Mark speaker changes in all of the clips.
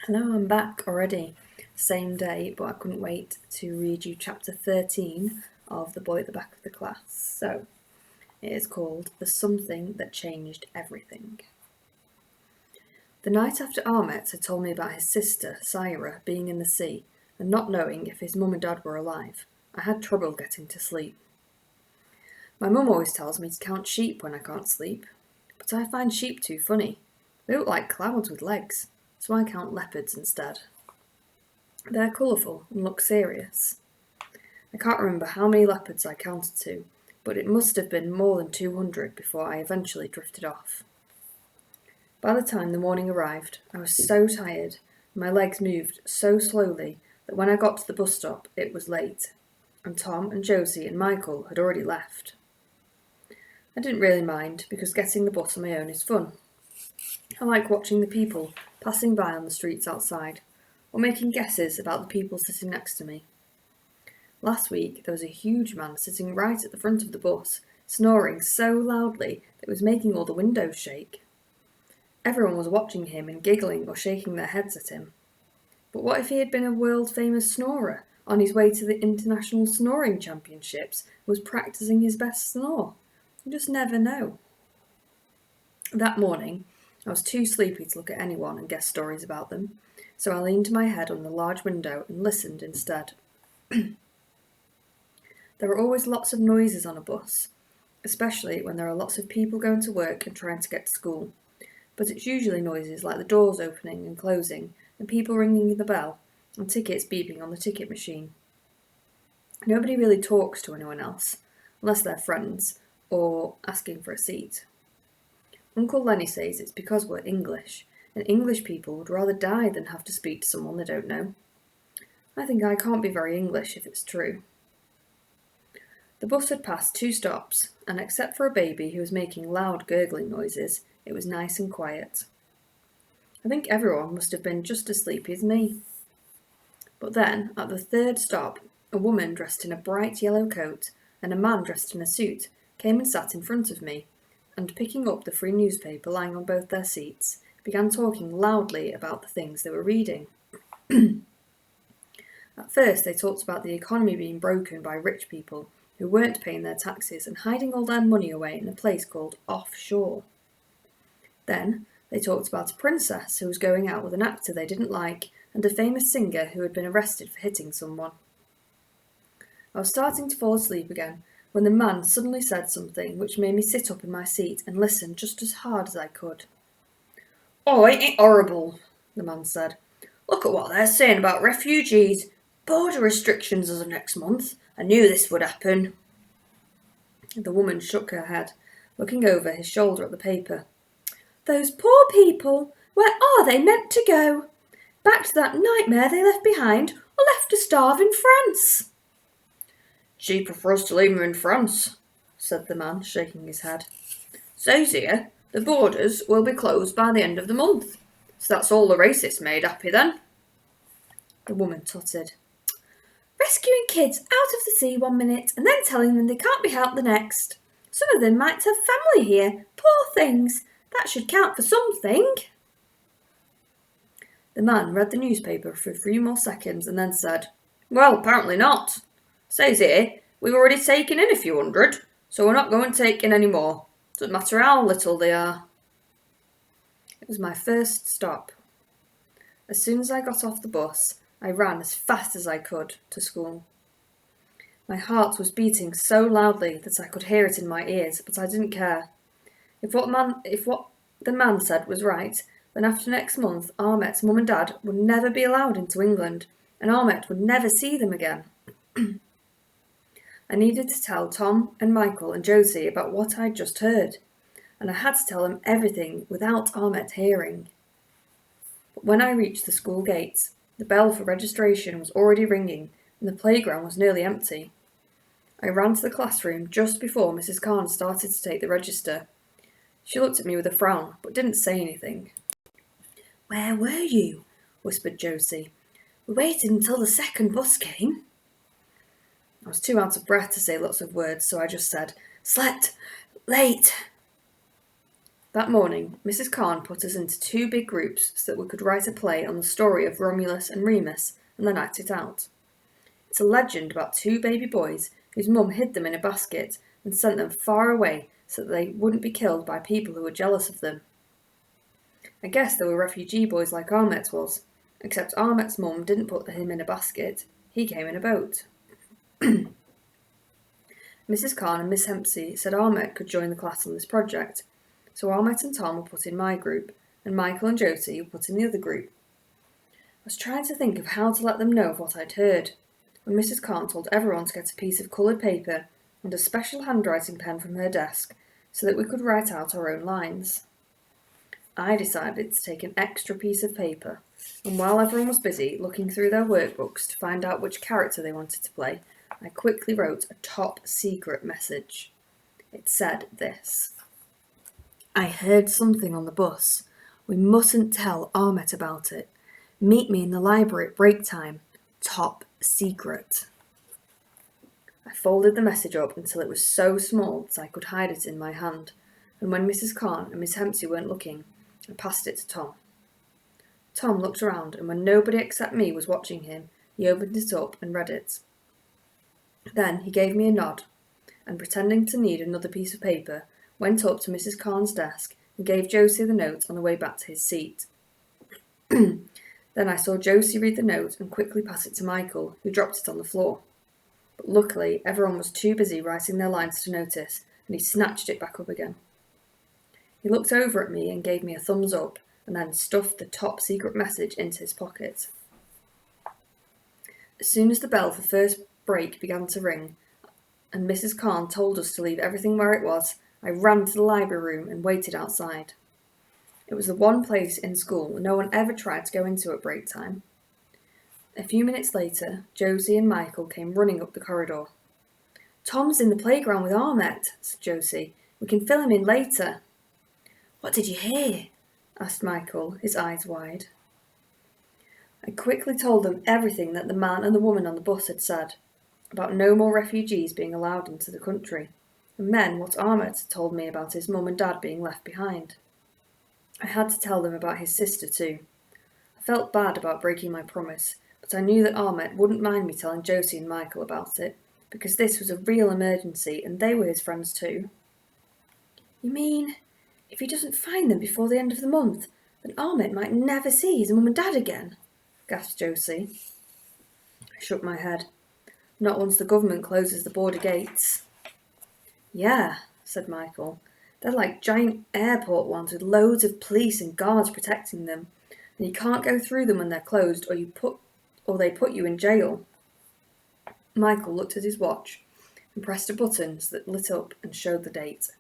Speaker 1: Hello, I'm back already. Same day, but I couldn't wait to read you chapter 13 of The Boy at the Back of the Class. So, it is called The Something That Changed Everything. The night after Ahmet had told me about his sister, Syra, being in the sea and not knowing if his mum and dad were alive, I had trouble getting to sleep. My mum always tells me to count sheep when I can't sleep, but I find sheep too funny. They look like clouds with legs, so I count leopards instead. They're colourful and look serious. I can't remember how many leopards I counted to, but it must have been more than 200 before I eventually drifted off. By the time the morning arrived, I was so tired and my legs moved so slowly that when I got to the bus stop it was late, and Tom and Josie and Michael had already left. I didn't really mind because getting the bus on my own is fun. I like watching the people passing by on the streets outside, or making guesses about the people sitting next to me. Last week there was a huge man sitting right at the front of the bus, snoring so loudly that it was making all the windows shake. Everyone was watching him and giggling or shaking their heads at him. But what if he had been a world-famous snorer on his way to the International Snoring Championships and was practising his best snore? You just never know. That morning, I was too sleepy to look at anyone and guess stories about them, so I leaned my head on the large window and listened instead. There are always lots of noises on a bus, especially when there are lots of people going to work and trying to get to school, but it's usually noises like the doors opening and closing, and people ringing the bell, and tickets beeping on the ticket machine. Nobody really talks to anyone else, unless they're friends, or asking for a seat. Uncle Lenny says it's because we're English, and English people would rather die than have to speak to someone they don't know. I think I can't be very English if it's true. The bus had passed 2 stops, and except for a baby who was making loud gurgling noises, it was nice and quiet. I think everyone must have been just as sleepy as me. But then, at the 3rd stop, a woman dressed in a bright yellow coat and a man dressed in a suit came and sat in front of me, and picking up the free newspaper lying on both their seats, began talking loudly about the things they were reading. At first they talked about the economy being broken by rich people who weren't paying their taxes and hiding all their money away in a place called offshore. Then they talked about a princess who was going out with an actor they didn't like and a famous singer who had been arrested for hitting someone. I was starting to fall asleep again when the man suddenly said something which made me sit up in my seat and listen just as hard as I could. "Oh, ain't it horrible?" the man said. "Look at what they're saying about refugees. Border restrictions as of next month. I knew this would happen." The woman shook her head, looking over his shoulder at the paper. "Those poor people, where are they meant to go? Back to that nightmare they left behind, or left to starve in France?" "Cheaper for us to leave them in France," said the man, shaking his head. "Says here, the borders will be closed by the end of the month. So that's all the racists made happy then." The woman tutted. "Rescuing kids out of the sea one minute and then telling them they can't be helped the next. Some of them might have family here. Poor things. That should count for something." The man read the newspaper for 3 more seconds and then said, "Well, apparently not. Says here, we've already taken in a few hundred, so we're not going to take in any more. Doesn't matter how little they are." It was my first stop. As soon as I got off the bus, I ran as fast as I could to school. My heart was beating so loudly that I could hear it in my ears, but I didn't care. If what the man said was right, then after next month Ahmet's mum and dad would never be allowed into England, and Ahmet would never see them again. I needed to tell Tom and Michael and Josie about what I'd just heard, and I had to tell them everything without Ahmet hearing. But when I reached the school gates, the bell for registration was already ringing and the playground was nearly empty. I ran to the classroom just before Mrs. Khan started to take the register. She looked at me with a frown, but didn't say anything. "Where were you?" whispered Josie. "We waited until the 2nd bus came." I was too out of breath to say lots of words, so I just said, "Slept. Late." That morning, Mrs. Khan put us into 2 big groups so that we could write a play on the story of Romulus and Remus and then act it out. It's a legend about 2 baby boys whose mum hid them in a basket and sent them far away so that they wouldn't be killed by people who were jealous of them. I guess they were refugee boys like Ahmet was, except Ahmet's mum didn't put him in a basket, he came in a boat. Mrs. Khan and Miss Hempsey said Ahmet could join the class on this project, so Ahmet and Tom were put in my group, and Michael and Josie were put in the other group. I was trying to think of how to let them know of what I'd heard, when Mrs. Khan told everyone to get a piece of coloured paper and a special handwriting pen from her desk so that we could write out our own lines. I decided to take an extra piece of paper, and while everyone was busy looking through their workbooks to find out which character they wanted to play, I quickly wrote a top secret message. It said this: I heard something on the bus. We mustn't tell Ahmet about it. Meet me in the library at break time. Top secret. I folded the message up until it was so small that I could hide it in my hand, and when Mrs. Khan and Miss Hempsey weren't looking, I passed it to Tom. Tom looked around, and when nobody except me was watching him, he opened it up and read it. Then he gave me a nod, and pretending to need another piece of paper, went up to Mrs. Khan's desk and gave Josie the note on the way back to his seat. Then I saw Josie read the note and quickly pass it to Michael, who dropped it on the floor. But luckily, everyone was too busy writing their lines to notice, and he snatched it back up again. He looked over at me and gave me a thumbs up, and then stuffed the top secret message into his pocket. As soon as the bell for first break began to ring, and Mrs. Khan told us to leave everything where it was, I ran to the library room and waited outside. It was the one place in school no one ever tried to go into at break time. A few minutes later, Josie and Michael came running up the corridor. Tom's in the playground with Ahmet, said Josie. We can fill him in later. What did you hear? Asked Michael, his eyes wide. I quickly told them everything that the man and the woman on the bus had said, about no more refugees being allowed into the country, and then what Ahmet had told me about his mum and dad being left behind. I had to tell them about his sister too. I felt bad about breaking my promise, but I knew that Ahmet wouldn't mind me telling Josie and Michael about it, because this was a real emergency and they were his friends too. You mean, if he doesn't find them before the end of the month, then Ahmet might never see his mum and dad again? Gasped Josie. I shook my head. Not once the government closes the border gates. Yeah, said Michael. They're like giant airport ones with loads of police and guards protecting them, and you can't go through them when they're closed or they put you in jail. Michael looked at his watch and pressed a button that lit up and showed the date.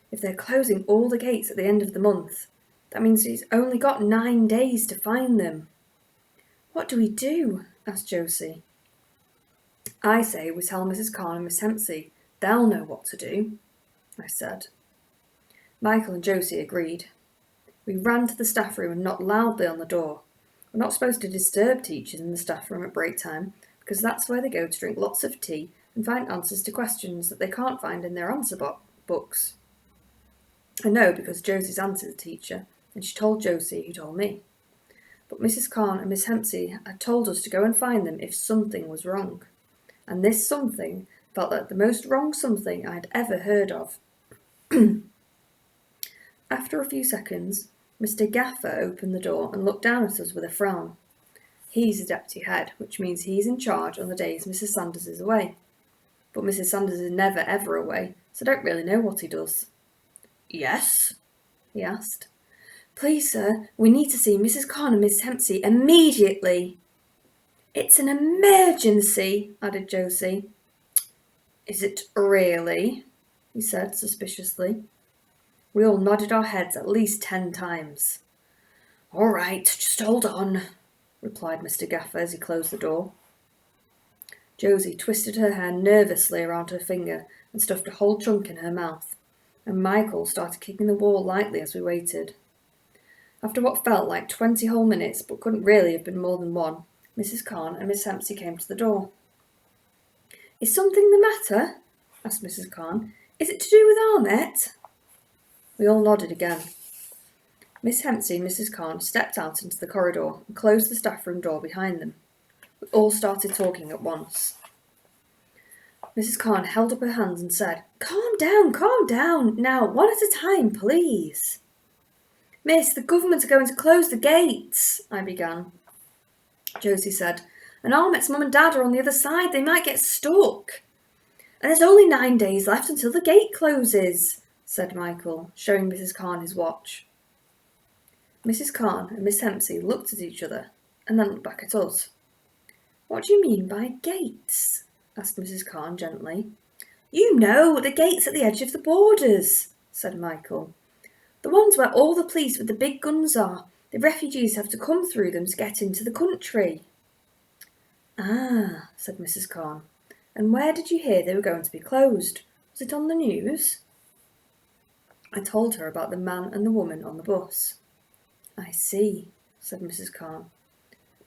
Speaker 1: If they're closing all the gates at the end of the month, that means he's only got 9 days to find them. What do we do? Asked Josie. I say we tell Mrs. Khan and Miss Hempsey. They'll know what to do, I said. Michael and Josie agreed. We ran to the staff room and knocked loudly on the door. We're not supposed to disturb teachers in the staff room at break time, because that's where they go to drink lots of tea and find answers to questions that they can't find in their answer books. I know because Josie's aunt's a teacher, and she told Josie who told me. But Mrs. Khan and Miss Hempsey had told us to go and find them if something was wrong. And this something felt like the most wrong something I'd ever heard of. After a few seconds, Mr. Gaffer opened the door and looked down at us with a frown. He's a deputy head, which means he's in charge on the days Mrs. Sanders is away. But Mrs. Sanders is never ever away, so I don't really know what he does. Yes? He asked. Please, sir, we need to see Mrs. Khan and Miss Hempsey immediately. It's an emergency, added Josie. Is it really? He said suspiciously. We all nodded our heads at least 10 times. All right, just hold on, replied Mr. Gaffer as he closed the door. Josie twisted her hand nervously around her finger and stuffed a whole chunk in her mouth, and Michael started kicking the wall lightly as we waited. After what felt like 20 whole minutes, but couldn't really have been more than one, Mrs. Khan and Miss Hempsey came to the door. Is something the matter? Asked Mrs. Khan. Is it to do with Ahmet? We all nodded again. Miss Hempsey and Mrs. Khan stepped out into the corridor and closed the staff room door behind them. We all started talking at once. Mrs. Khan held up her hands and said, calm down. Now, one at a time, please. Miss, the government are going to close the gates, I began. Josie said, and Ahmet's mum and dad are on the other side. They might get stuck. And there's only 9 days left until the gate closes, said Michael, showing Mrs. Khan his watch. Mrs. Khan and Miss Hempsey looked at each other and then looked back at us. What do you mean by gates? Asked Mrs. Khan gently. You know, the gates at the edge of the borders, said Michael. The ones where all the police with the big guns are. The refugees have to come through them to get into the country. Ah, said Mrs. Khan. And where did you hear they were going to be closed? Was it on the news? I told her about the man and the woman on the bus. I see, said Mrs. Khan.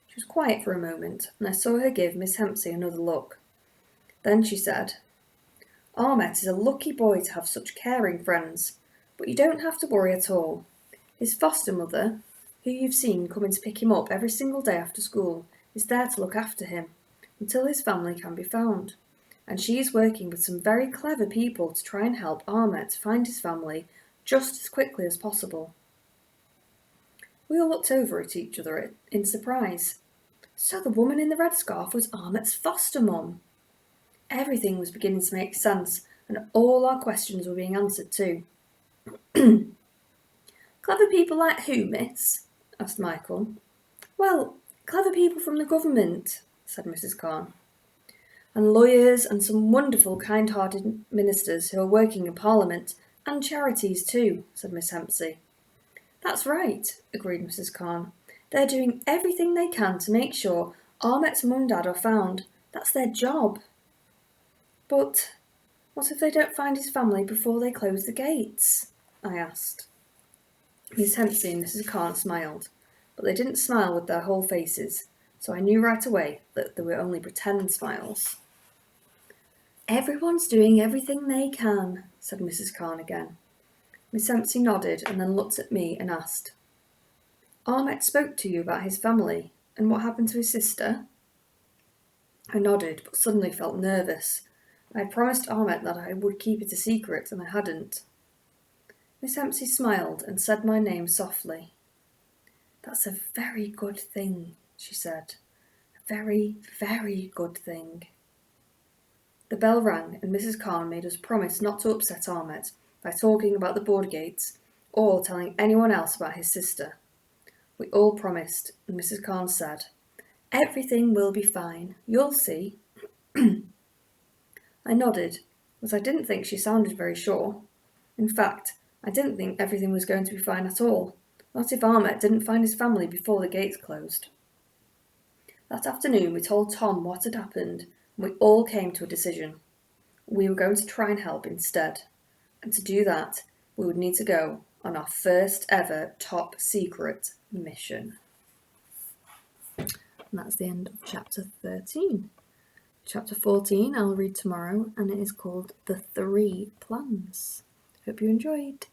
Speaker 1: She was quiet for a moment, and I saw her give Miss Hempsey another look. Then she said, Ahmet is a lucky boy to have such caring friends, but you don't have to worry at all. His foster mother, who you've seen coming to pick him up every single day after school, is there to look after him until his family can be found. And she is working with some very clever people to try and help Ahmet find his family just as quickly as possible. We all looked over at each other in surprise. So the woman in the red scarf was Ahmet's foster mum. Everything was beginning to make sense, and all our questions were being answered too. Clever people like who, miss? Asked Michael. Well, clever people from the government, said Mrs. Khan. And lawyers and some wonderful kind-hearted ministers who are working in Parliament, and charities too, said Miss Hempsey. That's right, agreed Mrs. Khan. They're doing everything they can to make sure Ahmet's mum and dad are found. That's their job. But what if they don't find his family before they close the gates? I asked. Miss Hempsey and Mrs. Khan smiled, but they didn't smile with their whole faces, so I knew right away that they were only pretend smiles. Everyone's doing everything they can, said Mrs. Khan again. Miss Hempsey nodded and then looked at me and asked, Ahmet spoke to you about his family and what happened to his sister? I nodded, but suddenly felt nervous. I had promised Ahmet that I would keep it a secret, and I hadn't. Miss Hempsey smiled and said my name softly. That's a very good thing, she said. A very, very good thing. The bell rang, and Mrs. Khan made us promise not to upset Ahmet by talking about the border gates or telling anyone else about his sister. We all promised, and Mrs. Khan said, Everything will be fine. You'll see. I nodded, but I didn't think she sounded very sure. In fact, I didn't think everything was going to be fine at all, not if Ahmet didn't find his family before the gates closed. That afternoon we told Tom what had happened, and we all came to a decision. We were going to try and help instead, and to do that, we would need to go on our first ever top secret mission. And that's the end of chapter 13. Chapter 14 I'll read tomorrow, and it is called The 3 Plans. Hope you enjoyed.